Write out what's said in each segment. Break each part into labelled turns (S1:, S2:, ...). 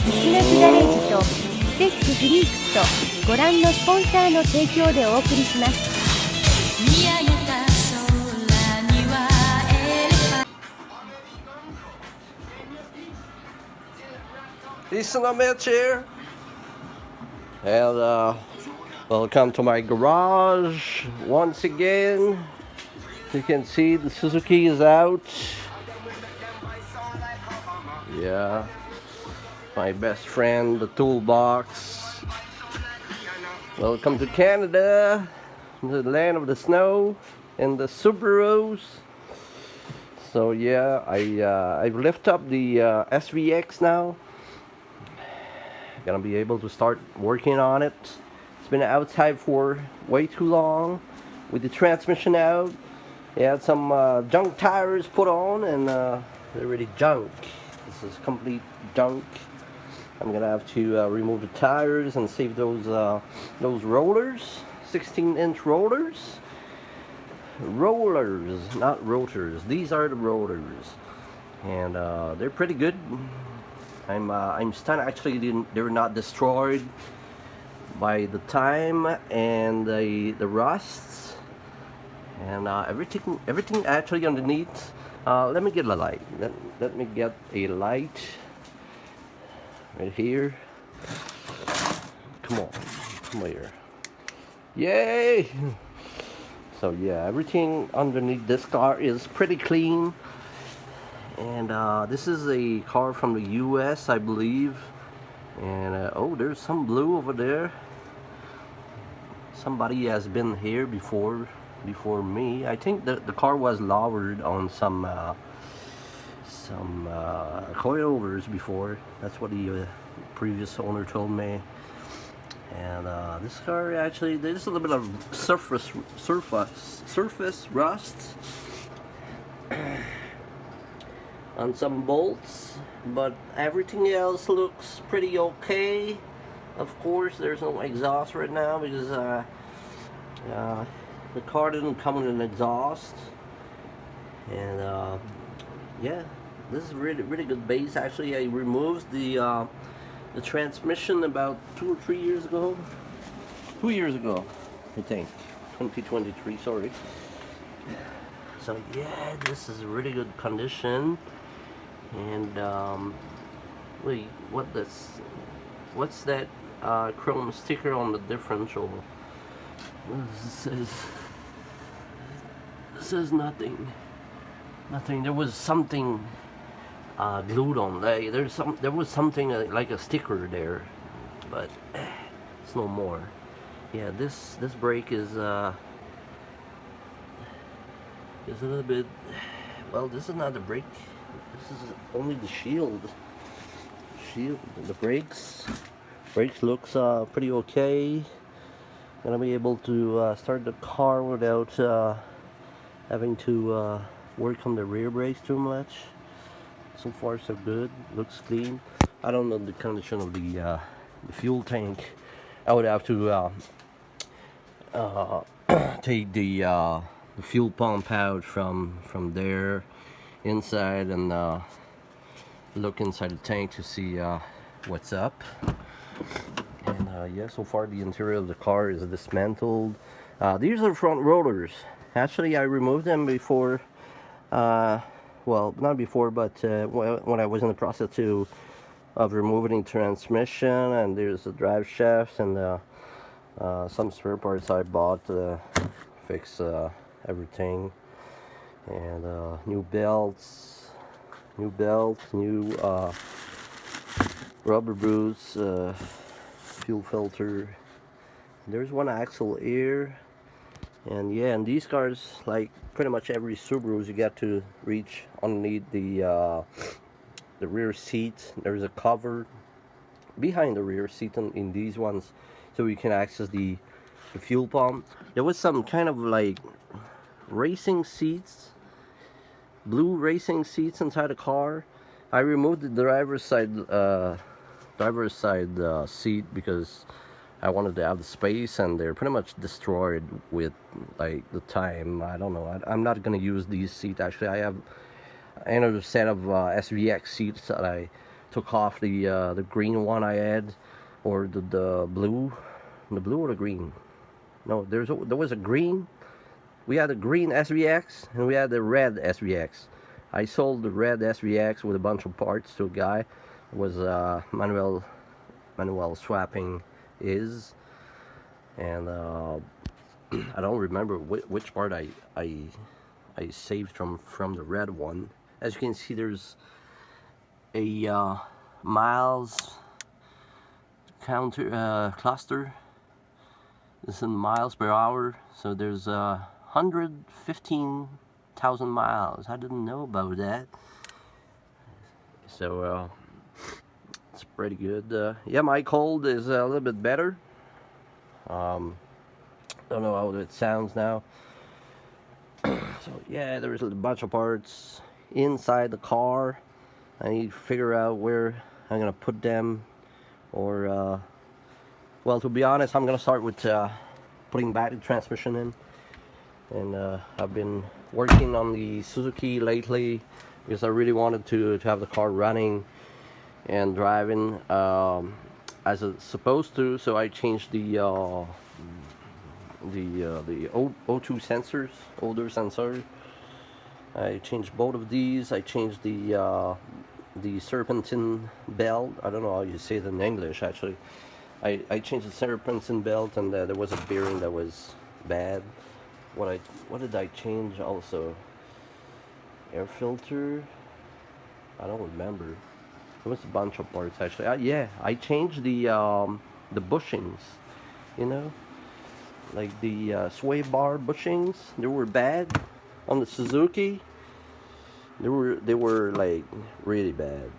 S1: ビジネスガレージとステックフリークスとご覧のスポンサーの提供でお送りします。見上げた空にはエレファント
S2: Isuna Mitch here, and welcome to my garage once again. You can see the Suzuki is out. Yeah, my best friend, the toolbox. Welcome to Canada, the land of the snow and the Subarus. So yeah, I've lifted up the SVX now. Gonna be able to start working on it. It's been outside for way too long with the transmission out. They had some junk tires put on, and they're really junk. This is complete junk. I'm gonna have to remove the tires and save those rollers, 16-inch rollers. Rollers, not rotors. These are the rollers, and they're pretty good. I'm stunned. Actually, they were not destroyed by the time and the rusts and everything actually underneath. Let me get a light. Let me get a light right here. Come here. Yay! So yeah, everything underneath this car is pretty clean. And this is a car from the US, I believe. And oh, there's some blue over there. Somebody has been here before me. I think the car was lowered on some coilovers before. That's what the previous owner told me. And this car actually, there's a little bit of surface rust on some bolts, but everything else looks pretty okay. Of course, there's no exhaust right now because the car didn't come with an exhaust. And yeah, this is really good base. Actually, I removed the transmission about 2 or 3 years ago. 2 years ago, I think. 2023. Sorry. So yeah, this is really good condition. And wait, what's that chrome sticker on the differential? It says nothing. There was something glued on. There was something like a sticker there, but it's no more. Yeah, this brake is a little bit. Well, this is not the brake. This is only the shield. The brakes looks pretty okay. Gonna be able to start the car without having to work on the rear brakes too much. So far so good. Looks clean. I don't know the condition of the fuel tank. I would have to take the fuel pump out from there inside and look inside the tank to see what's up. And yeah, so far the interior of the car is dismantled. These are front rollers. Actually, I removed them before, well, not before, but when I was in the process of removing the transmission. And there's the drive shafts and some spare parts I bought to fix everything. And new belts, new rubber boots, fuel filter. There's one axle here. And yeah, and these cars, like pretty much every Subaru, you got to reach underneath the rear seat. There's a cover behind the rear seat in these ones, so you can access the fuel pump. There was some kind of like racing seats, blue racing seats inside the car. I removed the driver's side seat because I wanted to have the space, and they're pretty much destroyed with like the time. I don't know. I'm not gonna use these seats. Actually, I have another set of SVX seats that I took off the green one I had, or the blue or the green. No, there was a green. We had a green SVX and we had the red SVX. I sold the red SVX with a bunch of parts to a guy. It was manual swapping is, and I don't remember which part I saved from the red one. As you can see, there's a miles counter cluster. This is in miles per hour, so there's 115,000 miles. I didn't know about that. So it's pretty good. Yeah, my cold is a little bit better. Don't know how it sounds now. So yeah, there's a bunch of parts inside the car. I need to figure out where I'm gonna put them, or well, to be honest, I'm gonna start with putting back the transmission in. And I've been working on the Suzuki lately because I really wanted to have the car running and driving as it's supposed to. So I changed the O2 sensors, odor sensor. I changed both of these. I changed the serpentine belt. I don't know how you say it in English actually. I changed the serpentine belt, and there was a bearing that was bad. What did I change also? Air filter? I don't remember. There was a bunch of parts actually. Yeah, I changed the bushings. You know, like the sway bar bushings. They were bad on the Suzuki. They were like really bad.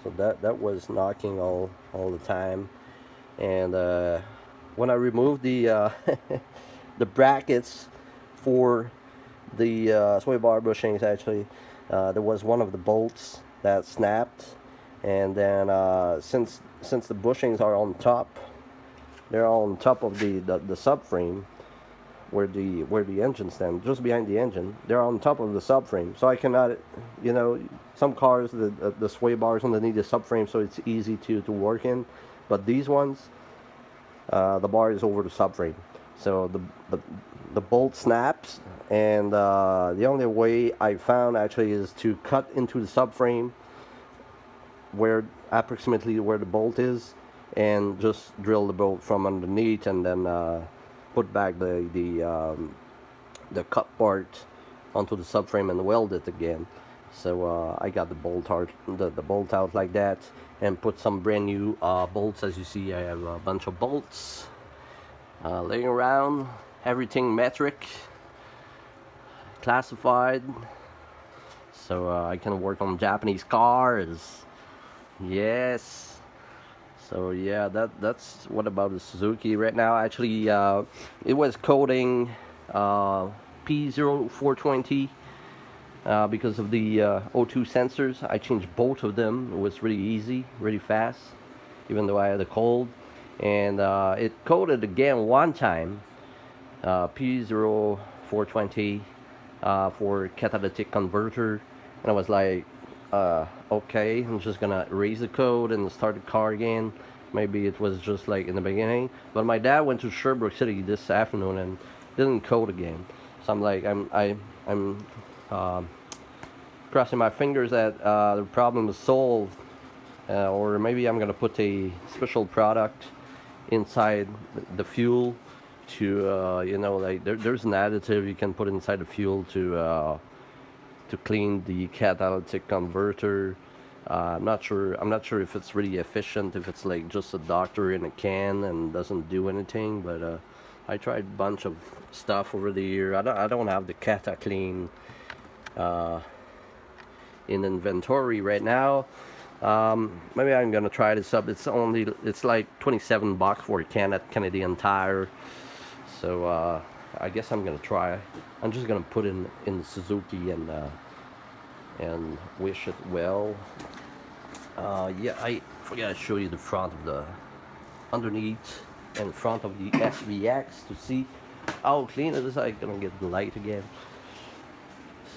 S2: So that was knocking all the time. And when I removed the the brackets for the sway bar bushings, actually, there was one of the bolts that snapped, and then since the bushings are on top, they're on top of the subframe, where the engine stands, just behind the engine. They're on top of the subframe, so I cannot, you know, some cars the sway bars underneath the subframe, so it's easy to work in. But these ones, the bar is over the subframe, so the bolt snaps, and the only way I found actually is to cut into the subframe approximately where the bolt is, and just drill the bolt from underneath, and then put back the cut part onto the subframe and weld it again. So I got the bolt out like that, and put some brand new bolts. As you see, I have a bunch of bolts laying around, everything metric, classified, so I can work on Japanese cars. Yes. So yeah, that's what about the Suzuki right now. Actually, it was coding P0420 because of the O2 sensors. I changed both of them. It was really easy, really fast, even though I had a cold. And it coded again one time, P0420 for catalytic converter. And I was like, okay, I'm just gonna erase the code and start the car again. Maybe it was just like in the beginning. But my dad went to Sherbrooke City this afternoon and didn't code again. So I'm like, I'm crossing my fingers that the problem is solved, or maybe I'm gonna put a special product inside the fuel to you know, like there's an additive you can put inside the fuel to clean the catalytic converter. I'm not sure if it's really efficient, if it's like just a doctor in a can and doesn't do anything. But I tried a bunch of stuff over the year. I don't have the CataClean in inventory right now. Maybe I'm gonna try this up. It's like $27 for a can at Canadian Tire. So I guess I'm gonna try. I'm just gonna put in the Suzuki and wish it well. Yeah, I forgot to show you the front of the underneath and front of the SVX to see how clean it is. I'm gonna get the light again.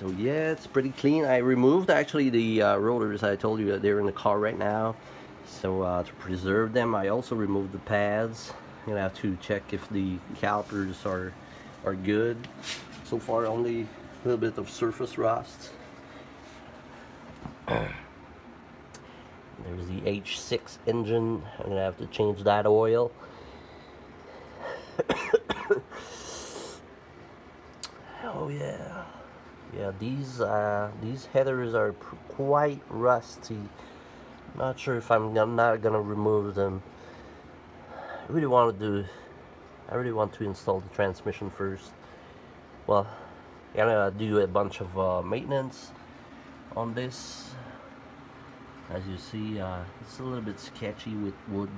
S2: So yeah, it's pretty clean. I removed actually the rollers. I told you that they're in the car right now. So to preserve them, I also removed the pads. I'm gonna have to check if the calipers are good. So far, only a little bit of surface rust. There's the H6 engine. I'm gonna have to change that oil. Oh yeah, yeah. These headers are quite rusty. Not sure if I'm not gonna remove them. I really want to install the transmission first. Well, I'm gonna do a bunch of maintenance on this. As you see, it's a little bit sketchy with wood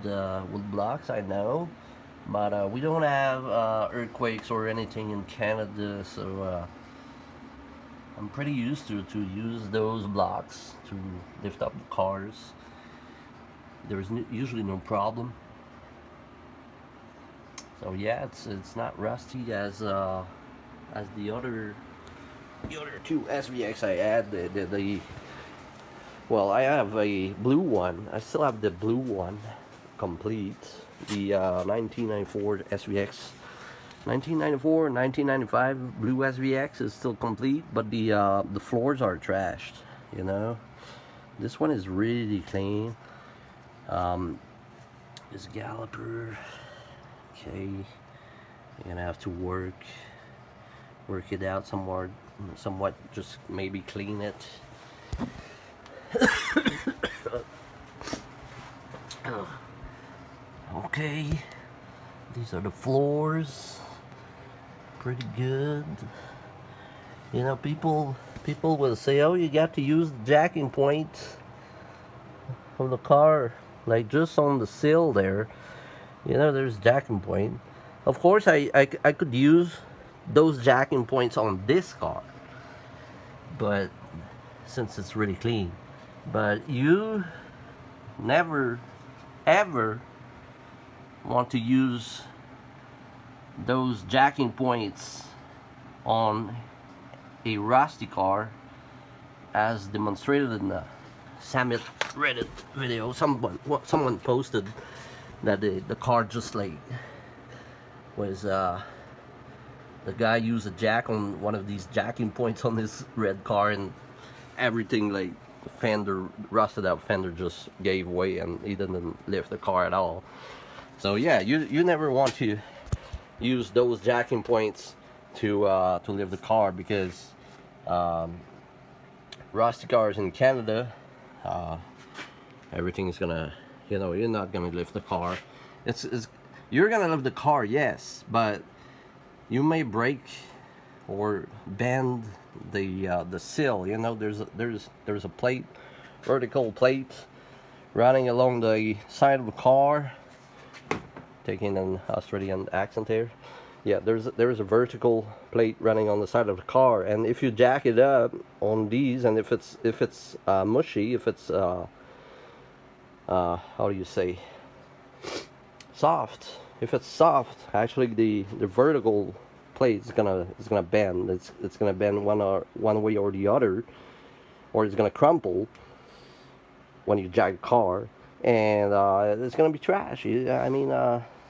S2: blocks, I know, but we don't have earthquakes or anything in Canada, so I'm pretty used to use those blocks to lift up the cars. There's usually no problem. So yeah, it's not rusty as the other two SVX I had. Well, I have a blue one. I still have the blue one complete. The 1994 SVX. 1994 and 1995 blue SVX is still complete, but the floors are trashed. You know, this one is really clean. This caliper. Okay, you're gonna have to work it out somewhat. Just maybe clean it. Okay, these are the floors. Pretty good. You know, people will say, "Oh, you got to use the jacking point of the car, like just on the sill there." You know, there's jacking point. Of course, I could use those jacking points on this car, but since it's really clean. But you never ever want to use those jacking points on a rusty car, as demonstrated in the Summit Reddit video. Someone posted that the car just like was the guy used a jack on one of these jacking points on his red car, and everything, like fender, rusted out fender, just gave way and he didn't lift the car at all. So yeah, you never want to use those jacking points to lift the car, because rusty cars in Canada, everything's gonna, you know, you're not gonna lift the car. You're gonna lift the car, yes, but you may break or bend the sill. You know, there's a plate, vertical plate, running along the side of the car. Taking an Australian accent here. Yeah, there's a vertical plate running on the side of the car, and if you jack it up on these, and if it's mushy, if it's how do you say, soft. If it's soft, actually the vertical plate is gonna bend. It's gonna bend one way or the other, or it's gonna crumple when you jack the car, and it's gonna be trash. I mean,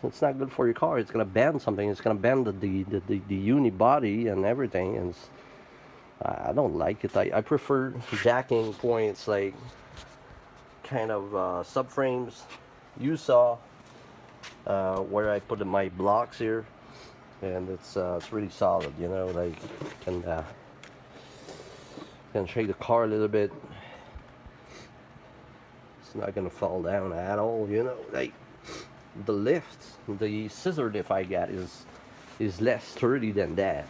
S2: it's not good for your car. It's gonna bend something. It's gonna bend the uni body and everything, and I don't like it. I prefer jacking points, like kind of subframes. You saw where I put my blocks here, and it's really solid. You know, like can shake the car a little bit. It's not gonna fall down at all. You know, like the lift, the scissor lift I got is less sturdy than that.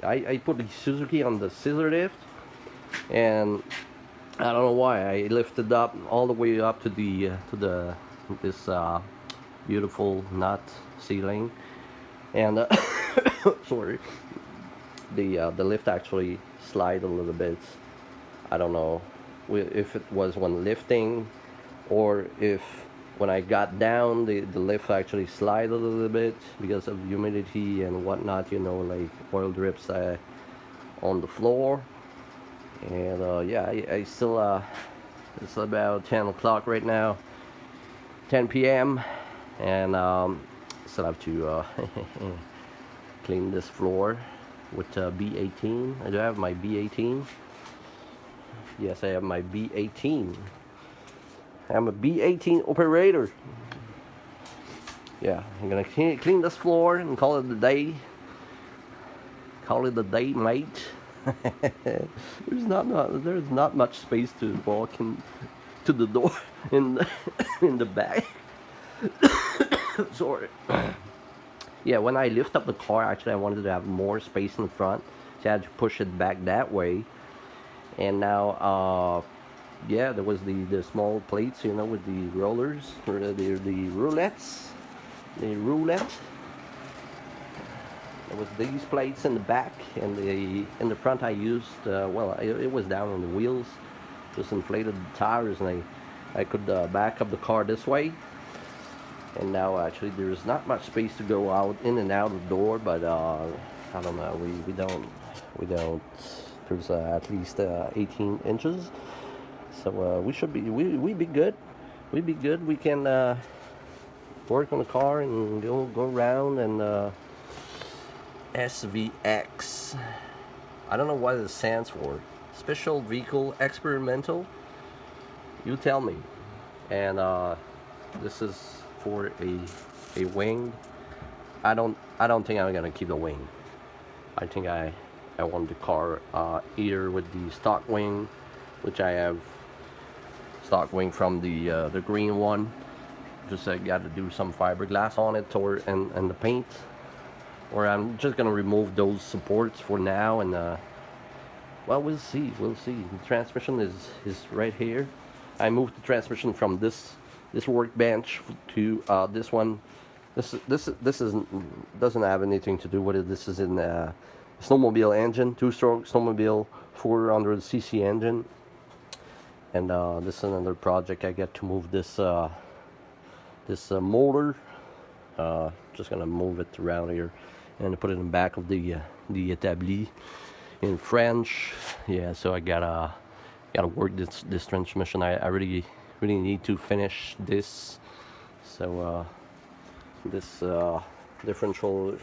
S2: I put the Suzuki on the scissor lift, and I don't know why I lifted up all the way up to this beautiful nut ceiling, and sorry, the lift actually slide a little bit. I don't know if it was when lifting, or if when I got down the lift actually slide a little bit because of humidity and whatnot, you know, like oil drips on the floor. And yeah, I still it's about 10 o'clock right now, 10 p.m. and still have to clean this floor with B18. I do have my B18. Yes, I have my B18. I'm a B18 operator. Yeah, I'm gonna clean this floor and call it a day. Call it a day, mate. There's not much space to walk in to the door in the, in the back. Sorry. Yeah, when I lift up the car, actually I wanted to have more space in the front, so I had to push it back that way. And now, yeah, there was the small plates, you know, with the rollers or the roulettes, the roulette. There was these plates in the back, and in the front I used well, it was down on the wheels, just inflated the tires, and I could back up the car this way. And now actually there's not much space to go out in and out of the door, but I don't know, we don't there's at least 18 inches, so we should be we be good, we can work on the car and go around. And SVX, I don't know what it stands for. Special Vehicle Experimental, you tell me. And this is for a wing. I don't think I'm gonna keep the wing. I think I want the car either with the stock wing, which I have stock wing from the green one. Just got to do some fiberglass on it, or and the paint, or I'm just gonna remove those supports for now. And well, we'll see. The transmission is right here. I moved the transmission from this workbench to this one. This doesn't have anything to do with it. This is in snowmobile engine, 2-stroke snowmobile 400cc engine. And this is another project. I get to move this motor. Just gonna move it around here and put it in the back of the établi in French. Yeah, so I gotta work this transmission. I really need to finish this. So this differential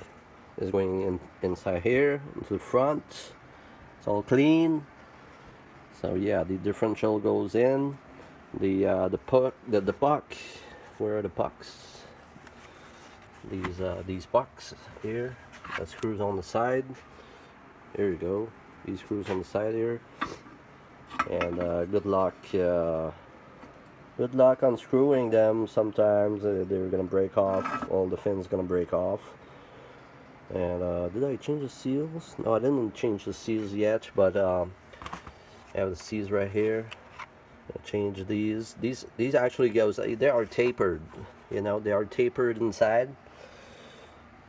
S2: is going inside here into the front. It's all clean. So yeah, the differential goes in. The puck, where are the pucks? These pucks here. That screws on the side. There you go. These screws on the side here. And good luck unscrewing them. Sometimes they're gonna break off. All the fins gonna break off. And did I change the seals? No, I didn't change the seals yet, but I have the seals right here. I'll change these. These actually goes. They are tapered. You know, they are tapered inside.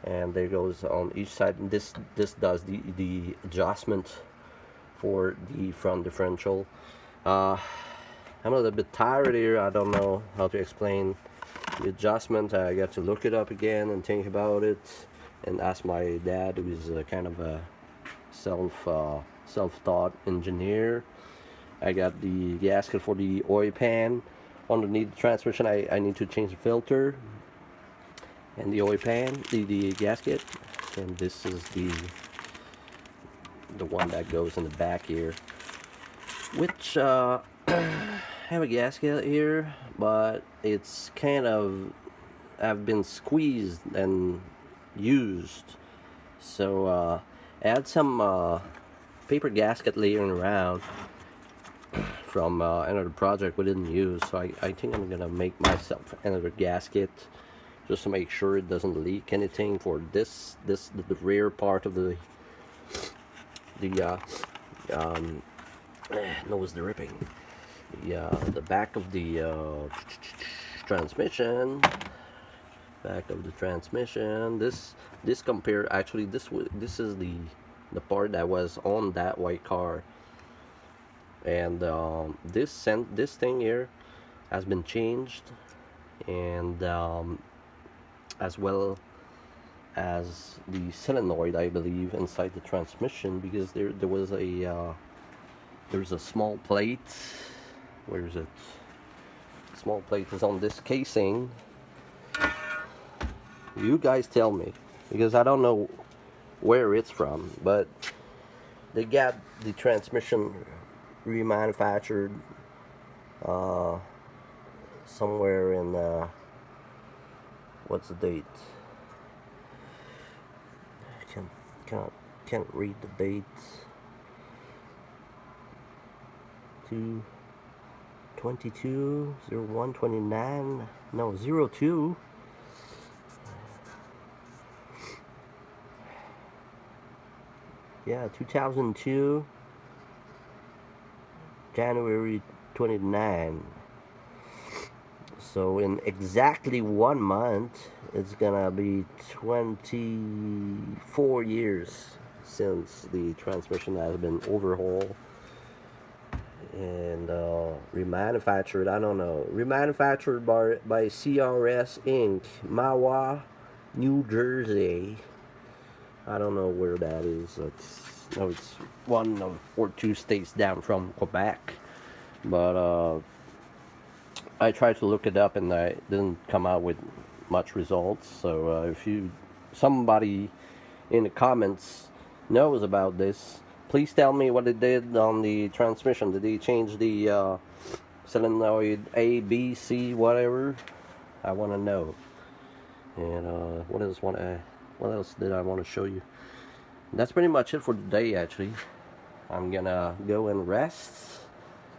S2: And there goes on each side. And this does the adjustment for the front differential. I'm a little bit tired here. I don't know how to explain the adjustment. I got to look it up again and think about it, and ask my dad, who is kind of a self-taught engineer. I got the gasket for the oil pan underneath the transmission. I need to change the filter and the oil pan, the gasket, and this is the one that goes in the back here, which have a gasket here, but it's kind of have been squeezed and used. So I had some paper gasket laying around from another project we didn't use, so I think I'm gonna make myself another gasket just to make sure it doesn't leak anything for the rear part of the nose the ripping, the back of the transmission. This compare, actually this is the part that was on that white car. And this thing here has been changed, and as well as the solenoid, I believe, inside the transmission, because there was a there's a small plate. Where is it? Small plate is on this casing. You guys tell me, because I don't know where it's from, but they got the transmission remanufactured somewhere in what's the date? I can't read the date. 22/01/29. No, 02. Yeah, 2002. January 29. So in exactly 1 month, it's gonna be 24 years since the transmission has been overhauled and remanufactured. I don't know. Remanufactured by CRS Inc., Mahwah, New Jersey. I don't know where that is. It's one or two states down from Quebec. But I tried to look it up and I didn't come out with much results. So if somebody in the comments knows about this, please tell me what they did on the transmission. Did they change the solenoid A, B, C, whatever? I want to know. And what else did I want to show you? That's pretty much it for today. Actually, I'm gonna go and rest.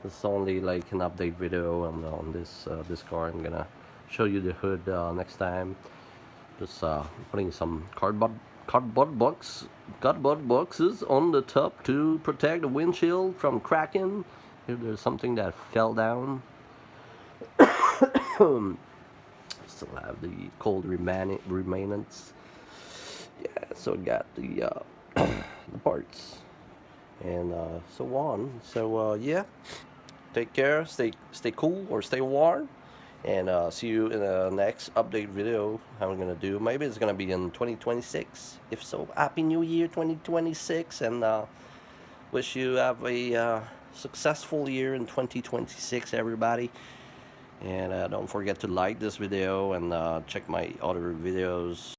S2: It's only like an update video on this car. I'm gonna show you the hood next time. Just putting some cardboard boxes on the top to protect the windshield from cracking if there's something that fell down. Still have the cold remainants. Yeah, so got the the parts and so on. So yeah, take care, stay cool or stay warm, and see you in the next update video. How I'm gonna do, maybe it's gonna be in 2026. If so, happy new year 2026, and wish you have a successful year in 2026, everybody. And don't forget to like this video and check my other videos.